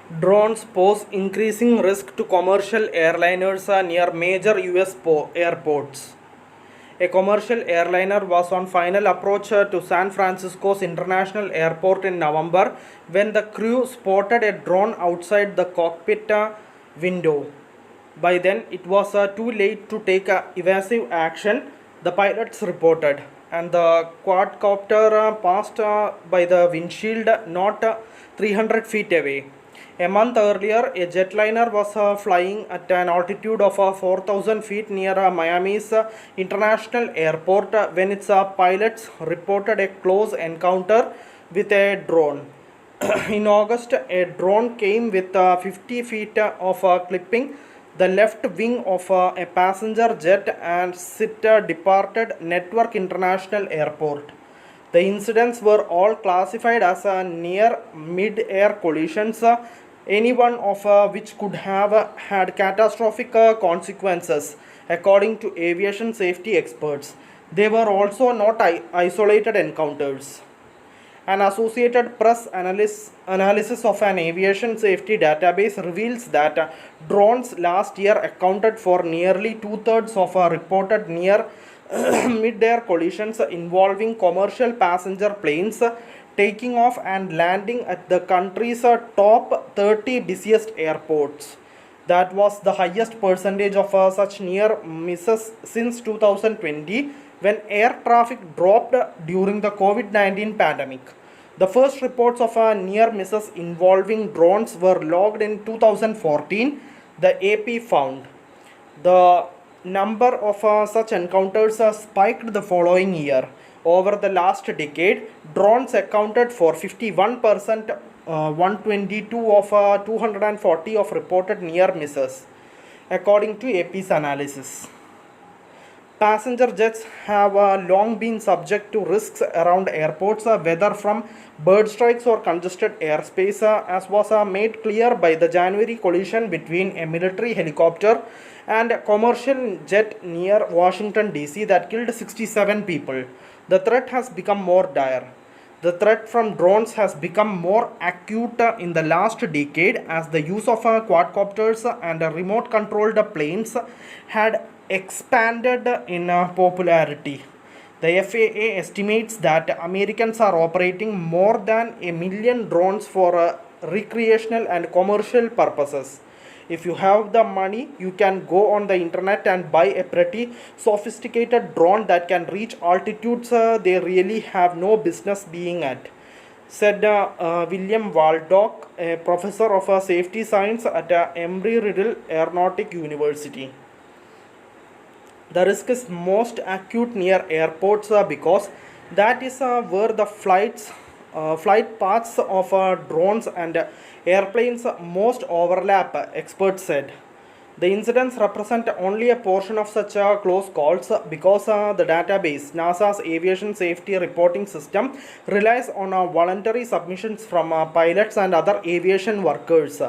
Drones pose increasing risk to commercial airliners near major US airports. A commercial airliner was on final approach to San Francisco's International Airport in November when the crew spotted a drone outside the cockpit window. By then, it was too late to take evasive action, the pilots reported, and the quadcopter passed by the windshield not 300 feet away. A month earlier, a jetliner was flying at an altitude of 4,000 feet near Miami's International Airport when its pilots reported a close encounter with a drone. In August, a drone came with 50 feet of clipping the left wing of a passenger jet and it departed Network International Airport. The incidents were all classified as near mid-air collisions, any one of which could have had catastrophic consequences, according to aviation safety experts. They were also not isolated encounters. An Associated Press analysis of an aviation safety database reveals that drones last year accounted for nearly two-thirds of reported near mid-air collisions involving commercial passenger planes taking off and landing at the country's top 30 busiest airports. That was the highest percentage of such near misses since 2020 when air traffic dropped during the COVID-19 pandemic. The first reports of near misses involving drones were logged in 2014, the AP found. The number of such encounters spiked the following year. Over the last decade, drones accounted for 51%, 122 of 240 of reported near misses, according to AP's analysis. Passenger jets have long been subject to risks around airports, whether from bird strikes or congested airspace, as was made clear by the January collision between a military helicopter and a commercial jet near Washington, D.C. that killed 67 people. The threat has become more dire. The threat from drones has become more acute in the last decade as the use of quadcopters and remote controlled planes had expanded in popularity. The FAA estimates that Americans are operating more than a million drones for recreational and commercial purposes. If you have the money, you can go on the internet and buy a pretty sophisticated drone that can reach altitudes they really have no business being at, said William Waldock, a professor of safety science at Embry-Riddle Aeronautic University. The risk is most acute near airports because that is where the flight paths of drones and airplanes most overlap, experts said. The incidents represent only a portion of such close calls because the database, NASA's Aviation Safety Reporting System, relies on voluntary submissions from pilots and other aviation workers.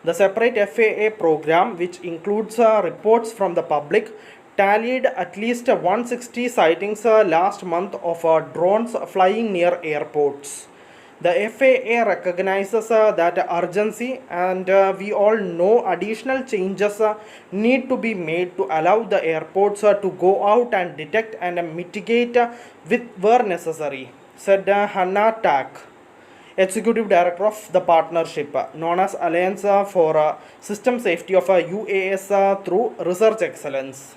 The separate FAA program, which includes reports from the public, tallied at least 160 sightings last month of drones flying near airports. The FAA recognizes that urgency, and we all know additional changes need to be made to allow the airports to go out and detect and mitigate where necessary, said Hannah Tack, Executive Director of the partnership known as Alliance for System Safety of UAS through Research Excellence.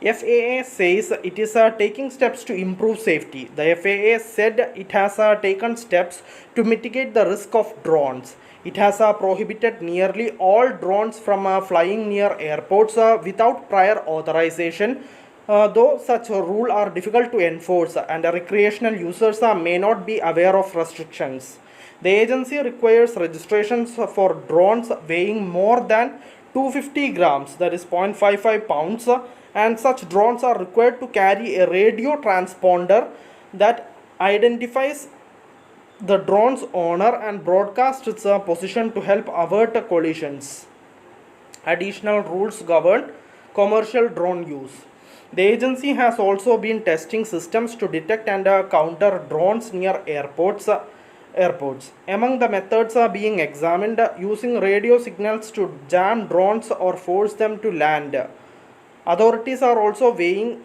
FAA says it is taking steps to improve safety. The FAA said it has taken steps to mitigate the risk of drones. It has prohibited nearly all drones from flying near airports without prior authorization, though such rules are difficult to enforce and recreational users may not be aware of restrictions. The agency requires registrations for drones weighing more than 250 grams, that is 0.55 pounds, and such drones are required to carry a radio transponder that identifies the drone's owner and broadcasts its position to help avert collisions. Additional rules govern commercial drone use. The agency has also been testing systems to detect and counter drones near airports. airports. Among the methods are being examined using radio signals to jam drones or force them to land. Authorities are also weighing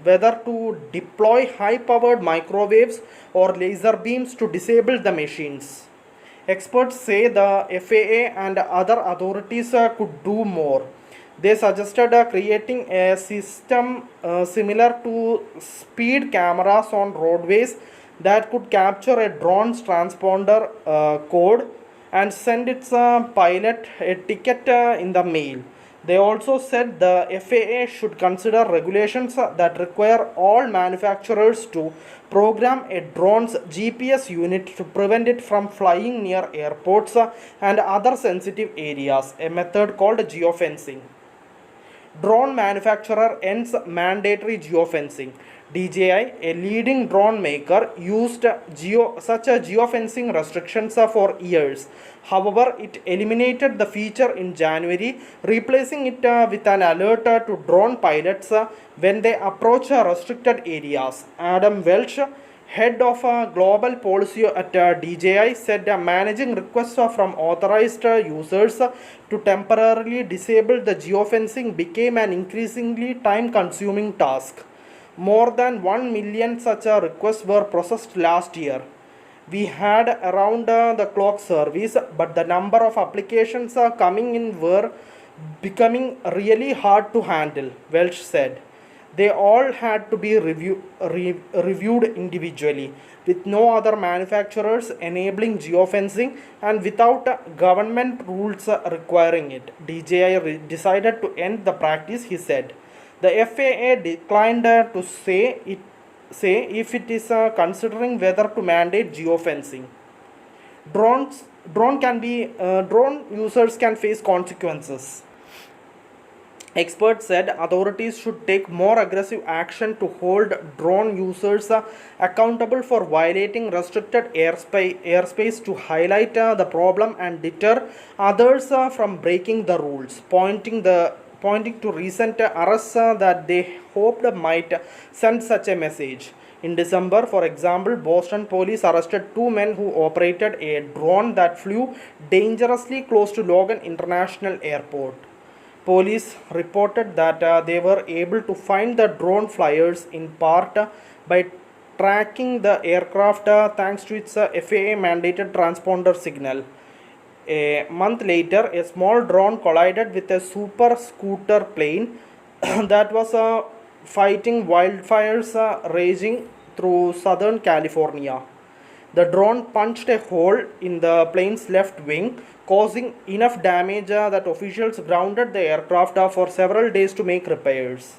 whether to deploy high powered microwaves or laser beams to disable the machines. Experts say the FAA and other authorities could do more. They suggested creating a system similar to speed cameras on roadways that could capture a drone's transponder code and send its pilot a ticket in the mail. They also said the FAA should consider regulations that require all manufacturers to program a drone's GPS unit to prevent it from flying near airports and other sensitive areas, a method called geofencing. Drone manufacturer ends mandatory geofencing. DJI, a leading drone maker, used such a geofencing restrictions for years. However, it eliminated the feature in January, replacing it with an alert to drone pilots when they approach restricted areas. Adam Welch, head of global policy at DJI, said managing requests from authorized users to temporarily disable the geofencing became an increasingly time-consuming task. More than 1 million such requests were processed last year. We had around the clock service, but the number of applications coming in were becoming really hard to handle, Welch said. They all had to be reviewed individually, with no other manufacturers enabling geofencing and without government rules requiring it. DJI decided to end the practice, he said. The FAA declined to say if it is considering whether to mandate geofencing. Drone users can face consequences. Experts said authorities should take more aggressive action to hold drone users accountable for violating restricted airspace to highlight the problem and deter others from breaking the rules, pointing to recent arrests that they hoped might send such a message. In December, for example, Boston police arrested two men who operated a drone that flew dangerously close to Logan International Airport. Police reported that they were able to find the drone flyers in part by tracking the aircraft thanks to its FAA mandated transponder signal. A month later, a small drone collided with a super scooter plane that was fighting wildfires raging through Southern California. The drone punched a hole in the plane's left wing, causing enough damage that officials grounded the aircraft for several days to make repairs.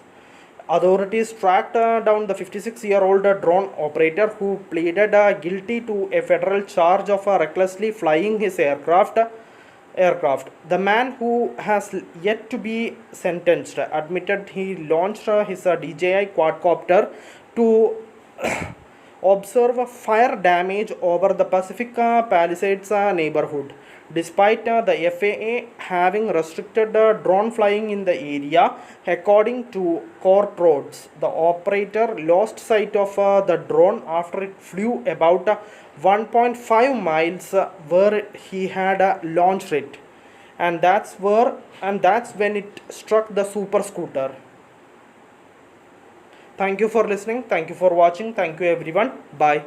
Authorities tracked down the 56-year-old drone operator who pleaded guilty to a federal charge of recklessly flying his aircraft. The man, who has yet to be sentenced, admitted he launched his DJI quadcopter to observe fire damage over the Pacific Palisades neighborhood. Despite the FAA having restricted drone flying in the area, according to court reports, the operator lost sight of the drone after it flew about 1.5 miles where he had launched it, and that's when it struck the super scooter. Thank you for listening. Thank you for watching. Thank you everyone. Bye.